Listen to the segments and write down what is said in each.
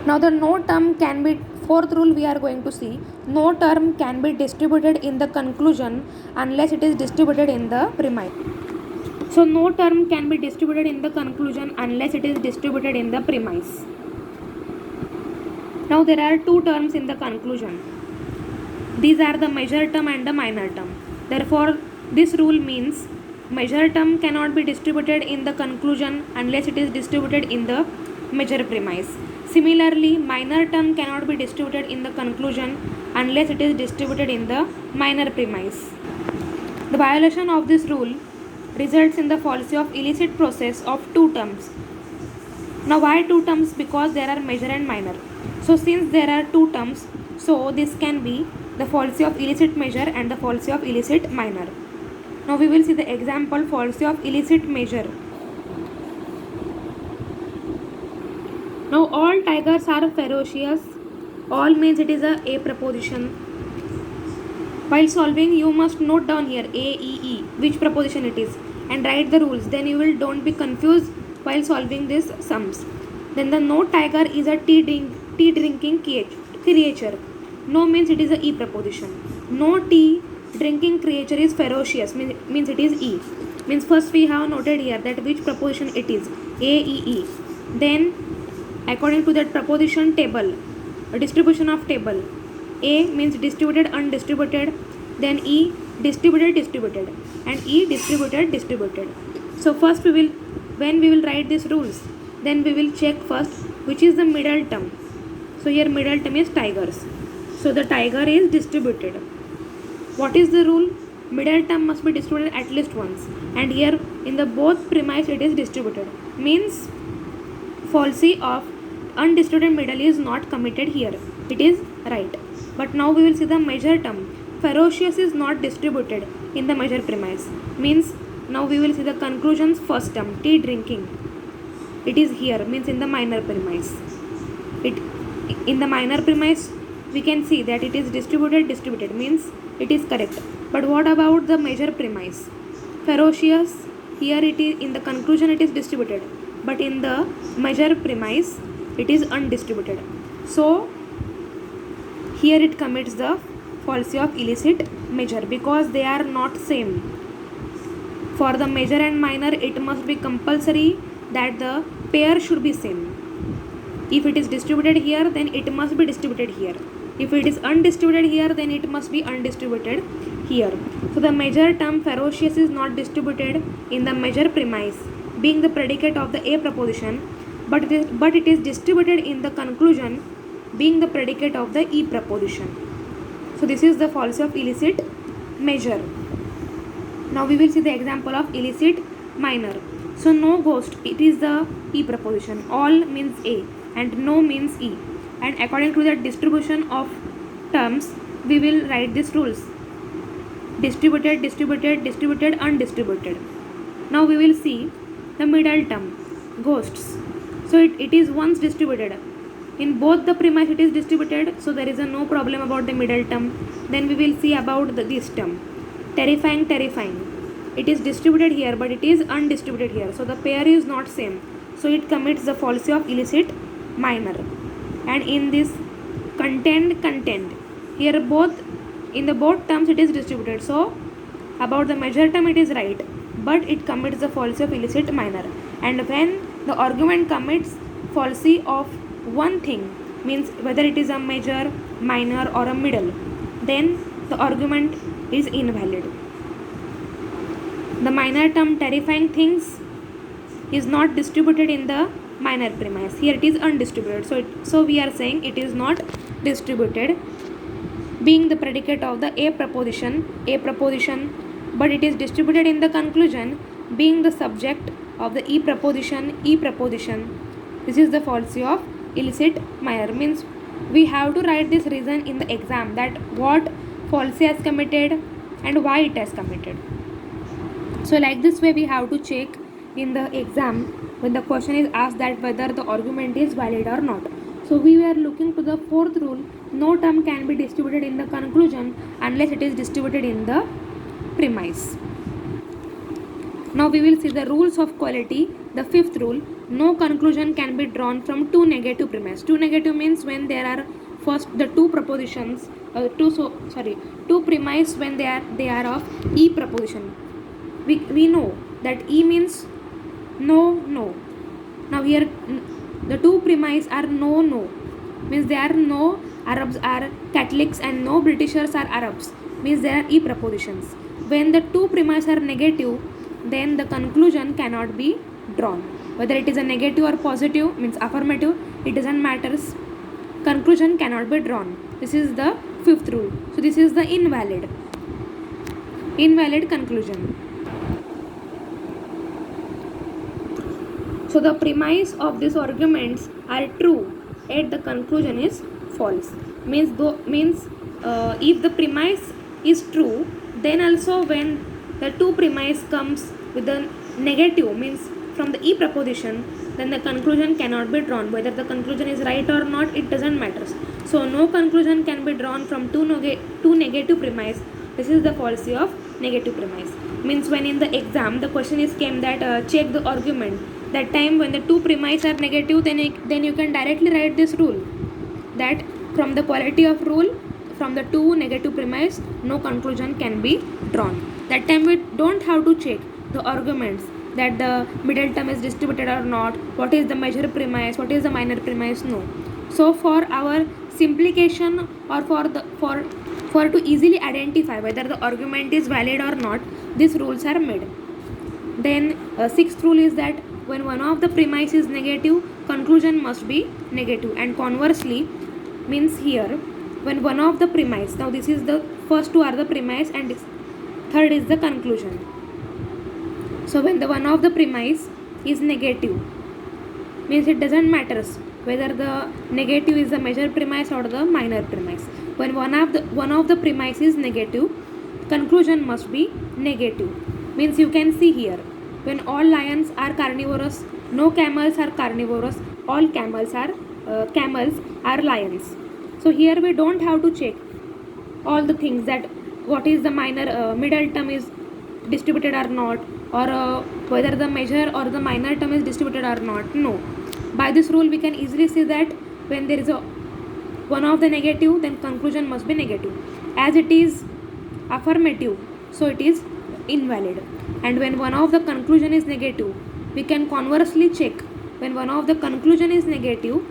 Now the no term can be, fourth rule we are going to see, no term can be distributed in the conclusion unless it is distributed in the premise. So no term can be distributed in the conclusion unless it is distributed in the premise. Now there are two terms in the conclusion. These are the major term and the minor term. Therefore this rule means major term cannot be distributed in the conclusion unless it is distributed in the major premise. Similarly, minor term cannot be distributed in the conclusion unless it is distributed in the minor premise. The violation of this rule results in the fallacy of illicit process of two terms. Now why two terms? Because there are major and minor. So since there are two terms, so this can be the fallacy of illicit major and the fallacy of illicit minor. Now we will see the example fallacy of illicit major. Now all tigers are ferocious. All means it is a preposition. While solving, you must note down here A, E, E, which preposition it is, and write the rules. Then you will don't be confused while solving these sums. Then the no tiger is a tea drinking creature. No means it is a E preposition. No tea drinking creature is ferocious, means it is E. Means first we have noted here that which preposition it is, A, E, E. Then according to that preposition table, a distribution of table, A means distributed, undistributed, then E distributed, and E distributed. So first when we will write these rules, then we will check first which is the middle term. So here middle term is tigers. So the tiger is distributed. What is the rule? Middle term must be distributed at least once, and here in the both premise it is distributed. Means fallacy of undistributed middle is not committed here. It is right. But now we will see the major term. Ferocious is not distributed in the major premise. Means now we will see the conclusion's first term, tea drinking. It is here, means in the minor premise. In the minor premise we can see that it is distributed means it is correct. But what about the major premise? Ferocious, here it is in the conclusion it is distributed, but in the major premise it is undistributed. So here it commits the fallacy of illicit major because they are not same. For the major and minor it must be compulsory that the pair should be same. If it is distributed here, then it must be distributed here. If it is undistributed here, then it must be undistributed here. So the major term ferocious is not distributed in the major premise, being the predicate of the A preposition, but it is distributed in the conclusion, being the predicate of the E preposition. So this is the fallacy of illicit major. Now we will see the example of illicit minor. So no ghost, it is the E preposition. All means A and no means E. And according to the distribution of terms, we will write these rules. Distributed, undistributed. Now we will see the middle term, ghosts. So it is once distributed. In both the premise it is distributed, so there is no problem about the middle term. Then we will see about this term, terrifying. It is distributed here, but it is undistributed here. So the pair is not same. So it commits the fallacy of illicit minor. And in this content, here in the both terms it is distributed. So about the major term it is right, but it commits the fallacy of illicit minor. And when the argument commits fallacy of one thing, means whether it is a major, minor or a middle, then the argument is invalid. The minor term terrifying things is not distributed in the minor premise. Here it is undistributed. So we are saying it is not distributed, being the predicate of the A preposition, but it is distributed in the conclusion, being the subject of the E preposition. This is the fallacy of illicit minor. Means we have to write this reason in the exam, that what fallacy has committed and why it has committed. So like this way we have to check in the exam when the question is asked that whether the argument is valid or not. So we were looking to the fourth rule, no term can be distributed in the conclusion unless it is distributed in the premise. Now we will see the rules of quality The fifth rule, no conclusion can be drawn from two negative premises. Two negative means when there are first the two propositions, two premises when they are of E proposition. We know that E means no, no. Now here the two premises are no, no. Means there are no Arabs are Catholics and no Britishers are Arabs. Means there are E propositions. When the two premises are negative, then the conclusion cannot be drawn. Whether it is a negative or positive, means affirmative, it doesn't matter. Conclusion cannot be drawn. This is the fifth rule. So this is the invalid conclusion. So the premise of these arguments are true, yet the conclusion is false. Means if the premise is true, then also when the two premise comes with the negative, means from the E proposition, then the conclusion cannot be drawn. Whether the conclusion is right or not, it doesn't matter. So no conclusion can be drawn from two negative premise. This is the fallacy of negative premise. Means when in the exam the question is came that check the argument. That time when the two premises are negative, then you can directly write this rule, that from the quality of rule, from the two negative premises, no conclusion can be drawn. That time we don't have to check the arguments, that the middle term is distributed or not, what is the major premise, what is the minor premise. No. So for our simplification, or for to easily identify whether the argument is valid or not, these rules are made. Then sixth rule is that when one of the premise is negative, conclusion must be negative, and conversely, means here when one of the premise, now this is the first two are the premise and third is the conclusion. So when the one of the premise is negative, means it doesn't matter whether the negative is the major premise or the minor premise. When one of the premise is negative, conclusion must be negative. Means you can see here, when all lions are carnivorous, no camels are carnivorous, all camels are lions. So here we don't have to check all the things, that what is the middle term is distributed or not, or whether the major or the minor term is distributed or not. No. By this rule we can easily see that when there is one of the negative, then conclusion must be negative. As it is affirmative, so it is invalid. And when one of the conclusion is negative, we can conversely check. When one of the conclusion is negative,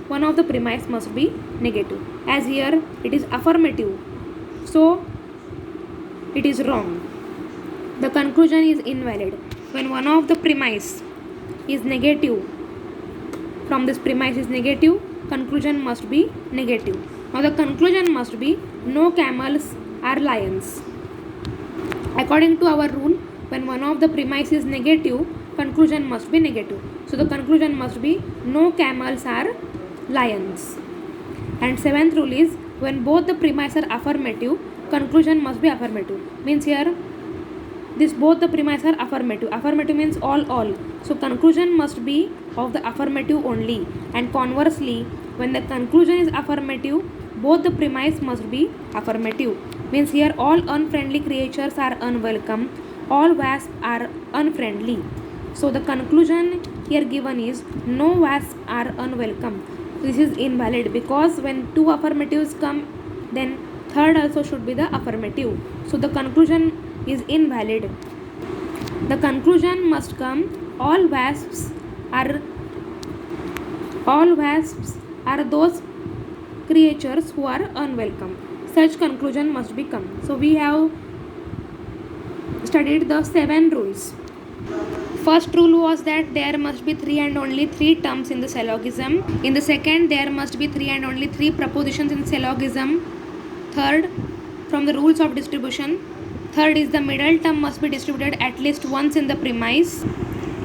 one of the premise must be negative. As here it is affirmative, so it is wrong. The conclusion is invalid. When one of the premise is negative, from this premise is negative, conclusion must be negative. Now the conclusion must be no camels are lions. According to our rule, when one of the premise is negative, conclusion must be negative. So the conclusion must be no camels are lions. And seventh rule is, when both the premises are affirmative, conclusion must be affirmative. Means here this both the premises are affirmative. Affirmative means all. So conclusion must be of the affirmative only. And conversely, when the conclusion is affirmative, both the premise must be affirmative. Means here all unfriendly creatures are unwelcome, all wasps are unfriendly. So the conclusion here given is no wasps are unwelcome. This is invalid, because when two affirmatives come, then third also should be the affirmative. So the conclusion is invalid. The conclusion must come all wasps are those creatures who are unwelcome. Such conclusion must be come. So we have studied the 7 rules. First rule was that there must be 3 and only 3 terms in the syllogism. In the second, there must be 3 and only 3 propositions in syllogism. Third, from the rules of distribution, third is the middle term must be distributed at least once in the premise.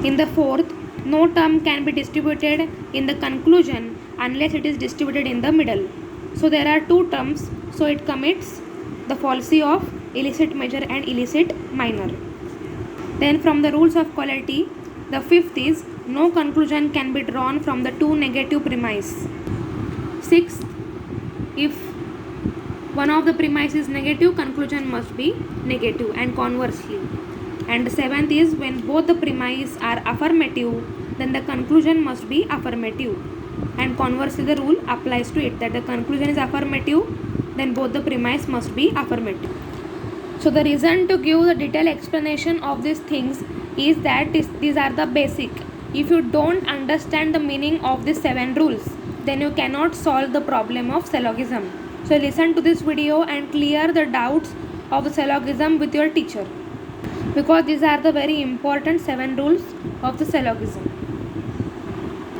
In the fourth, no term can be distributed in the conclusion unless it is distributed in the middle. So there are 2 terms, so it commits the fallacy of illicit major and illicit minor. Then from the rules of quality, the fifth is no conclusion can be drawn from the 2 negative premises. Sixth, if one of the premises is negative, conclusion must be negative, and conversely. And the seventh is when both the premises are affirmative, then the conclusion must be affirmative. And conversely, the rule applies to it that the conclusion is affirmative, then both the premises must be affirmative. So the reason to give the detailed explanation of these things is that these are the basic. If you don't understand the meaning of these 7 rules, then you cannot solve the problem of syllogism. So listen to this video and clear the doubts of the syllogism with your teacher, because these are the very important 7 rules of the syllogism.